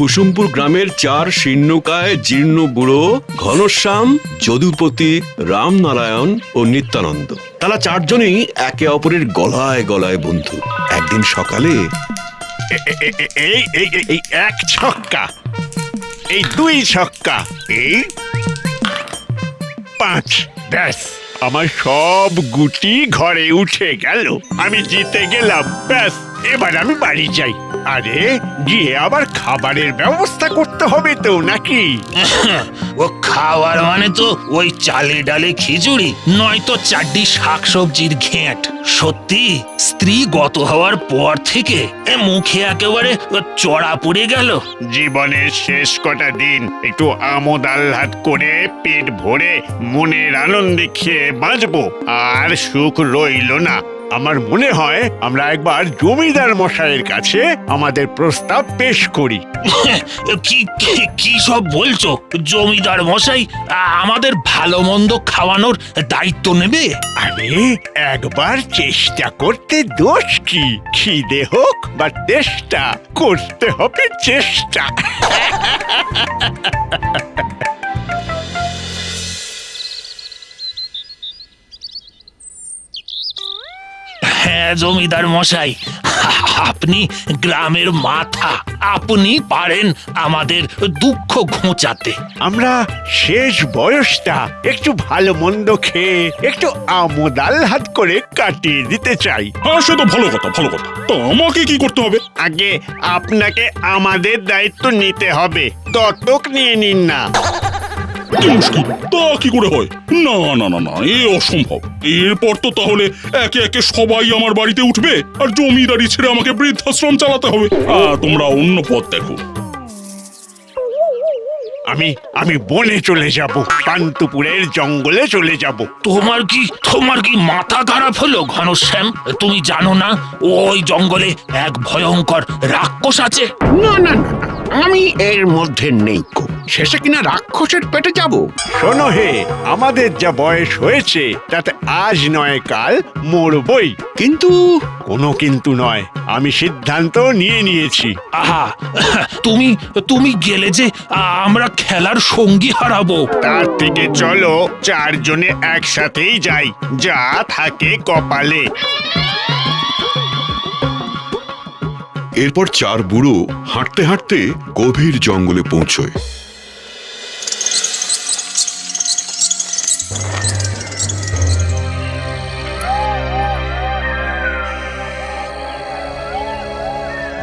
কুসুমপুর গ্রামের 4 শীর্ণকায় জীর্ণ বুড়ো ঘনশ্যাম, যদুপতি, রামনারায়ণ ও নিত্যানন্দ। তারা 4 জনই একে অপরের গলায় গলায় বন্ধু। একদিন সকালে এই 1 ছক্কা, এই 2 ছক্কা, এই 5, ব্যাস আমার সব গুটি ঘরে উঠে গেল। আমি জিতে গেলাম, ব্যাস এবার আমি বাড়ি যাই। আরে গিয়ে আবার খাবারের ব্যবস্থা করতে হবে তো নাকি? ও খাওয়ার মানে তো ওই চালে ডালে খিচুড়ি, নয়তো চারটি শাকসবজির ঘেঁট। সত্যি স্ত্রী গত হওয়ার পর থেকে মুখে একেবারে চড়া পড়ে গেল। জীবনের শেষ কটা দিন একটু আমোদ আহ্লাদ করে পেট ভরে মনের আনন্দে খেয়ে বাঁচবো, আর সুখ রইল না। আমার মনে হয় আমরা একবার জমিদার মশাইয়ের কাছে আমাদের প্রস্তাব পেশ করি। কি সব বলছো? জমিদার মশাই আমাদের ভালো মন্দ খাওয়ানোর দায়িত্ব নেবে? আরে একবার চেষ্টা করতে দোষ কি? খিদে হোক বা চেষ্টা করতে হবে, চেষ্টা। হ্যাঁ জমিদার মশাই, আপনি গ্রামের মাথা, আপনি পারেন আমাদের দুঃখ ঘোচাতে। আমরা শেষ বয়সটা একটু ভালো মন্দ খেয়ে একটু আমোদ আহ্লাদ করে কাটিয়ে দিতে চাই। হ্যাঁ সে তো ভালো কথা, ভালো কথা। তো আমাকে কি করতে হবে? আগে আপনাকে আমাদের দায়িত্ব নিতে হবে, দত্তক নিয়ে নিন না। কি মুশকিল, তা কি করে হয়? না না না না, এ অসম্ভব। এরপর তো তাহলে একে একে সবাই আমার বাড়িতে উঠবে, আর জমিদারি ছেড়ে আমাকে বৃদ্ধাশ্রম চালাতে হবে। তোমরা অন্য পথ দেখো। আমি বনে চলে যাব, কান্তপুরের জঙ্গলে চলে যাব। তোমার কি মাথা খারাপ হলো ঘনশ্যাম? তুমি জানো না ওই জঙ্গলে এক ভয়ঙ্কর রাক্ষস আছে? না না না, আমি এর মধ্যে নেই। শেষে কিনা রাক্ষসের পেটে যাব? শোনো হে, আমাদের যা বয়স হয়েছে তাতে আজ নয় কাল মরবই। কিন্তু কোনো কিন্তু নয়, আমি সিদ্ধান্ত নিয়ে নিয়েছি। আহা, তুমি গেলে যে আমরা খেলার সঙ্গী হারাবো। তার থেকে চলো 4 জনে একসাথেই যাই, যা থাকে কপালে। এরপর 4 বুড়ো হাঁটতে হাঁটতে গভীর জঙ্গলে পৌঁছয়।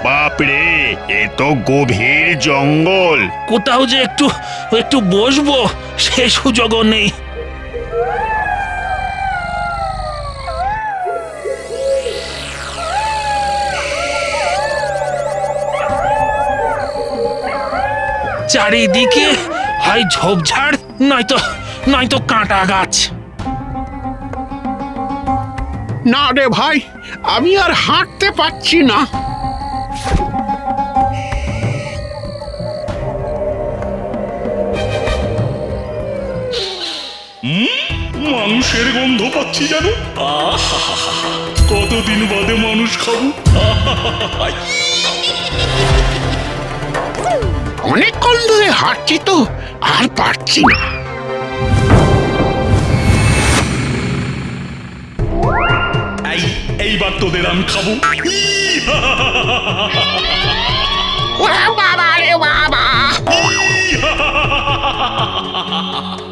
বাপরে, এ তো গভীর জঙ্গল। কোথাও যে একটু বসবো সে সুযোগও নেই। চারিদিকে হয় ঝোপঝাড়, নয়তো কাঁটা গাছ। না রে ভাই, আমি আর হাঁটতে পারছি না। মানুষের গন্ধ পাচ্ছি যেন। কতদিন বাদে মানুষ খাবো। অনেকক্ষণ ধরে হাঁটছি তো, আর পারছি না। এইবার তোদের আমি খাবো। ওরে বাবা রে বাবা!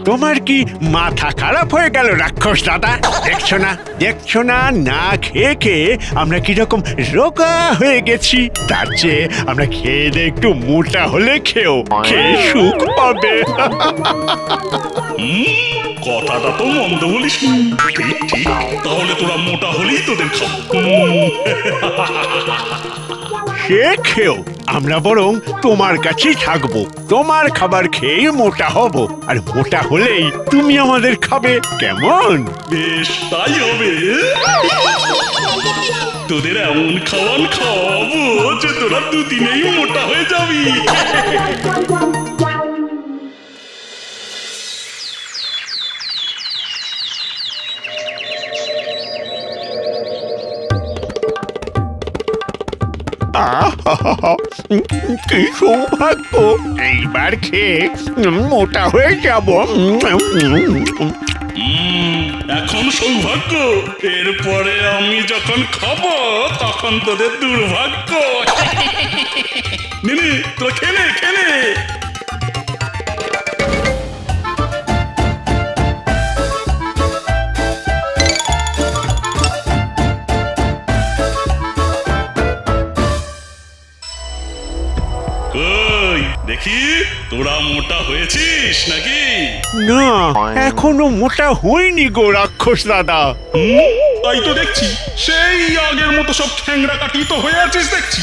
তোমার কি মাথা খারাপ হয়ে গেল রাক্ষস দাদা? দেখছো না না খেয়ে খেয়ে আমরা কিরকম রোগা হয়ে গেছি। তার চেয়ে আমরা খেয়ে দিয়ে একটু মোটা হলে খেয়ে সুখ পাবে। কথাটা তো মন্দ বলিস। ঠিক ঠিক, তাহলে তোরা মোটা হলেই তোদের খাবো। সে খেও, আমরা বরং তোমার কাছেই থাকবো। তোমার খাবার খেয়ে মোটা হব, আর মোটা হলেই তুমি আমাদের খাবে, কেমন? বেশ তাই হবে। তোদের এমন খাওয়ান খাওয়াবো যে তোরা 2 দিনেই মোটা হয়ে যাবি। আহা, কি সৌভাগ্য! এইবার খেয়ে মোটা হয়ে যাব। এখন সৌভাগ্য, এরপরে আমি যখন খাবো তখন তোদের দুর্ভাগ্য। নিনি তোরা খেলে খেলে। কই দেখি তোরা মোটা হয়েছিস নাকি? না, এখনো মোটা হয়নি গো রাক্ষস দাদা। তাই তো দেখছি, সেই আগের মতো সব ঠ্যাংরা কাটি তো হয়ে আছিস দেখছি।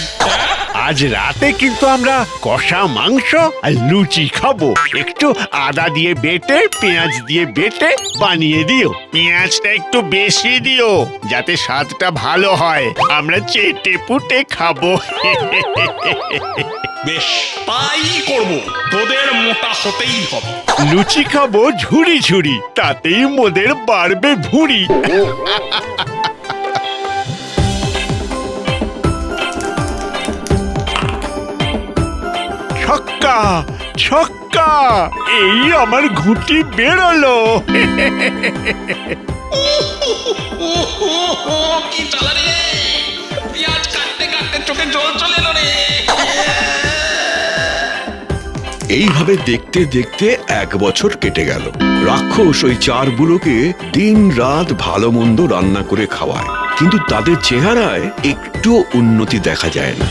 আজ রাতে কিন্তু আমরা কষা মাংস আর লুচি খাবো। একটু আদা দিয়ে বেটে, পেঁয়াজ দিয়ে বেটে বানিয়ে দিও। পেঁয়াজটা একটু বেশি দিও, যাতে স্বাদটা ভালো হয়। আমরা চেটে পুটে খাবো। বেশ, তাই করব, তোদের মোটা হতেই হবে। লুচি খাবো ঝুড়ি ঝুড়ি, তাতেই মোদের বাড়বে ভুঁড়ি। ছক্কা ছক্কা, এই আমার ঘুঁটি বেরোলো। কি চালা রে, পেঁয়াজ কাটতে কাটতে চোখে জল চলে এলো রে। এইভাবে দেখতে দেখতে 1 বছর কেটে গেল। রাক্ষস ওই 4 বুড়োকে দিন রাত ভালো মন্দ রান্না করে খাওয়ায়, কিন্তু তাদের চেহারায় একটু উন্নতি দেখা যায় না।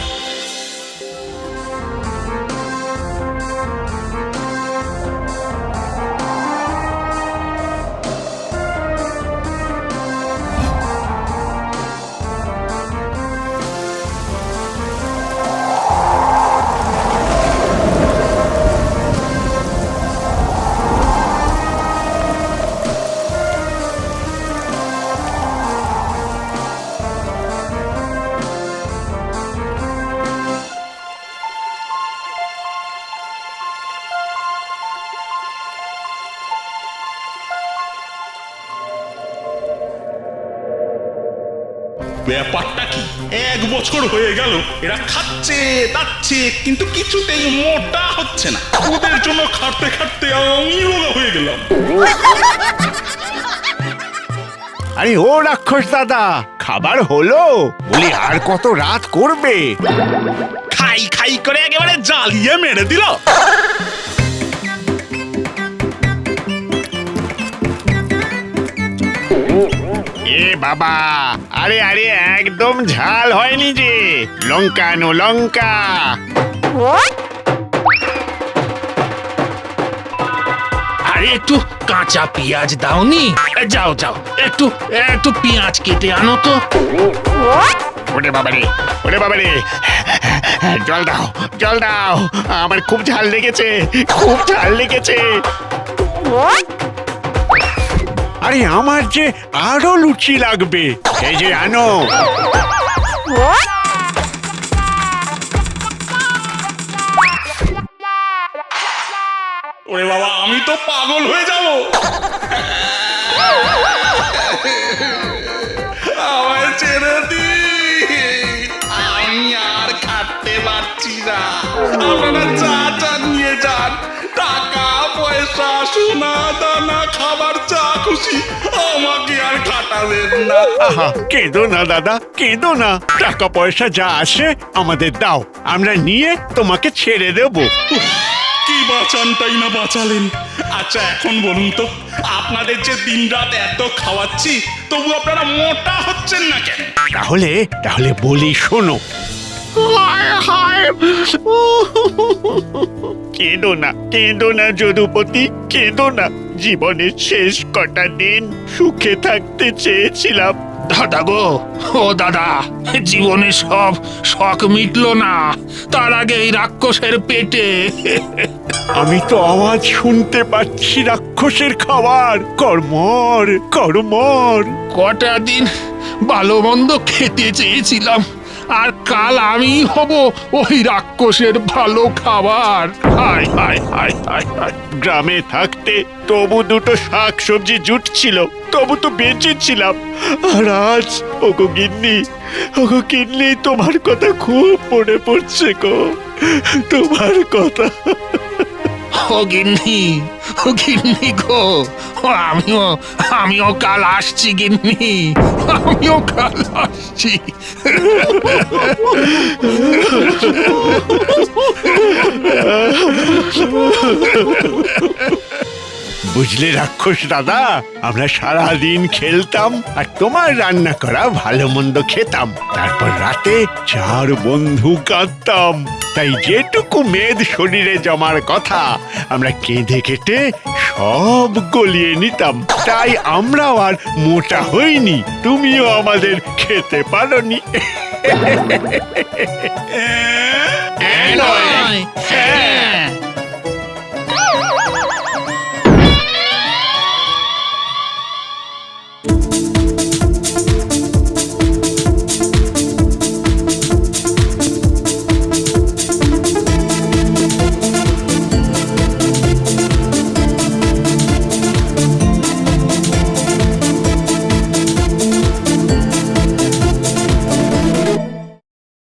ব্যাপারটা কি, 1 বছর হয়ে গেল এরা খাচ্ছে দাচ্ছে কিন্তু কিছুতেই মোটা হচ্ছে না। ওদের জন্য খাটতে খাটতে আমি রোগা হয়ে গেলাম। আরে ও রাক্ষস দাদা, খাবার হলো? বলি আর কত রাত করবে? খাই খাই করে একেবারে জ্বালিয়ে মেরে দিল। এ বাবা, আরে আরে একদম ঝাল হয়নি যে। লঙ্কা নো লঙ্কা। আরে একটু কাঁচা পেঁয়াজ দাওনি? যাও যাও, একটু একটু পেঁয়াজ কেটে আনো তো। ওরে বাবারে, ওরে বাবারে, জল দাও জল দাও, আমার খুব ঝাল লেগেছে, খুব ঝাল লেগেছে। আরে আমার যে আরো লুচি লাগবে, এই যে আনো। ওরে বাবা, আমি তো পাগল হয়ে যাব। আমায় ছেড়ে দিন, আমি আর খাটতে পারছি না। আপনারা যা যা নিয়ে যান, টাকা পয়সা সোনা দানা খাবার যা খুশি, আমাকে আর খাটাবেন না। আহা, কেঁদো না দাদা, কেঁদো না। টাকা পয়সা যা আসে আমাদের দাও, আমরা নিয়ে তোমাকে ছেড়ে দেবো। কি বাঁচানটাই না বাঁচালেন। আচ্ছা এখন বলুন তো, আপনাদের যে দিনরাত এত খাওয়াচ্ছি তবু আপনারা মোটা হচ্ছেন না কেন? তাহলে তাহলে বলি শোনো। কেঁদো না যদুপতি, কেঁদো না। জীবনের শেষ কটা দিন সুখে থাকতে চেয়েছিলাম। দাদা গো, ও দাদা, জীবনে সব শখ মিটলো না, তার আগে এই রাক্ষসের পেটে। আমি তো আওয়াজ শুনতে পাচ্ছি রাক্ষসের খাবার। কর্মর কর্মর। কটা দিন ভালো মন্দ খেতে চেয়েছিলাম, আর কাল আমি হব ওই রাক্ষসের ভালো খাবার। হায় হায় হায় হায় হায়। গ্রামে থাকতে তবু দুটো শাক সবজি জুটছিল, তবু তো বেঁচে ছিলাম। আর আজ ওগো গিন্নি তোমার কথা খুব মনে পড়ছে গো, তোমার কথা। ও গিন্নি গো, আমিও কাল আসছি গিন্নি, আমিও কাল আসছি। বুঝলে রাক্ষস দাদা, আমরা সারা দিন খেলতাম আর তোমার রান্না করা ভালো মন্দ খেতাম, তারপর রাতে 4 বন্ধু কাঁদতাম। তাই যেটুকু মেদ শরীরে জমার কথা আমরা কেঁদে কেটে সব গলিয়ে নিতাম। তাই আমরাও আর মোটা হইনি, তুমিও আমাদের খেতে পারোনি। নয়, হ্যাঁ।